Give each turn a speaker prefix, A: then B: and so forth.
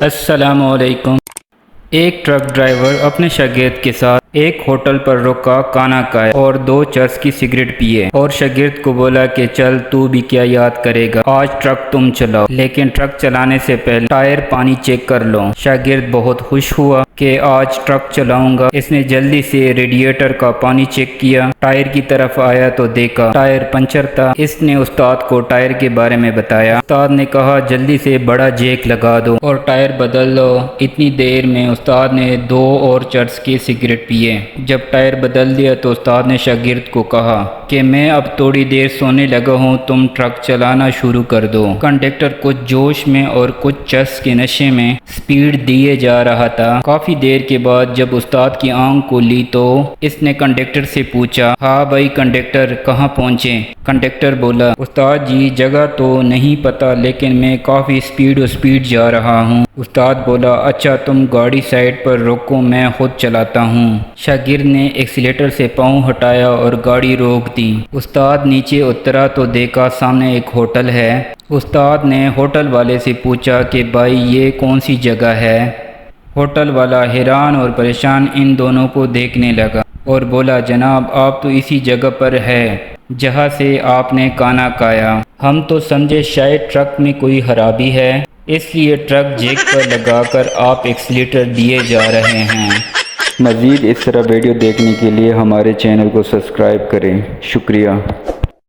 A: السلام علیکم۔ ایک ٹرک ڈرائیور اپنے شاگرد کے ساتھ ایک ہوٹل پر رکا، کھانا کھایا اور 2 چرس کی سگریٹ پیے اور شاگرد کو بولا کہ چل تو بھی کیا یاد کرے گا، آج ٹرک تم چلاؤ، لیکن ٹرک چلانے سے پہلے ٹائر پانی چیک کر لو۔ شاگرد بہت خوش ہوا کہ آج ٹرک چلاؤں گا۔ اس نے جلدی سے ریڈیٹر کا پانی چیک کیا، ٹائر کی طرف آیا تو دیکھا ٹائر پنچر تھا۔ اس نے استاد کو ٹائر کے بارے میں بتایا۔ استاد نے کہا جلدی سے بڑا جیک لگا دو اور ٹائر بدل لو۔ اتنی دیر میں استاد نے 2 اور چرس کی سگریٹ پیے۔ جب ٹائر بدل دیا تو استاد نے شاگرد کو کہا کہ میں اب تھوڑی دیر سونے لگا ہوں، تم ٹرک چلانا شروع کر دو۔ کنڈکٹر کچھ جوش میں اور کچھ چرس کے نشے میں سپیڈ دیے جا رہا تھا۔ کافی دیر کے بعد جب استاد کی آنکھ کھلی تو اس نے کنڈکٹر سے پوچھا، ہاں بھائی کنڈکٹر کہاں پہنچے؟ کنڈکٹر بولا، استاد جی جگہ تو نہیں پتا لیکن میں کافی سپیڈ جا رہا ہوں۔ استاد بولا، اچھا تم گاڑی سائیڈ پر روکو، میں خود چلاتا ہوں۔ شاگرد نے ایکسیلیٹر سے پاؤں ہٹایا اور گاڑی روک دی۔ استاد نیچے اترا تو دیکھا سامنے ایک ہوٹل ہے۔ استاد نے ہوٹل والے سے پوچھا کہ بھائی یہ کون سی جگہ ہے؟ ہوٹل والا حیران اور پریشان ان دونوں کو دیکھنے لگا اور بولا، جناب آپ تو اسی جگہ پر ہے جہاں سے آپ نے کھانا کھایا۔ ہم تو سمجھے شاید ٹرک میں کوئی خرابی ہے، اس لیے ٹرک جیک پر لگا کر آپ ایکسیلیٹر دیے جا رہے ہیں۔
B: مزید اس طرح ویڈیو دیکھنے کے لیے ہمارے چینل کو سبسکرائب کریں۔ شکریہ۔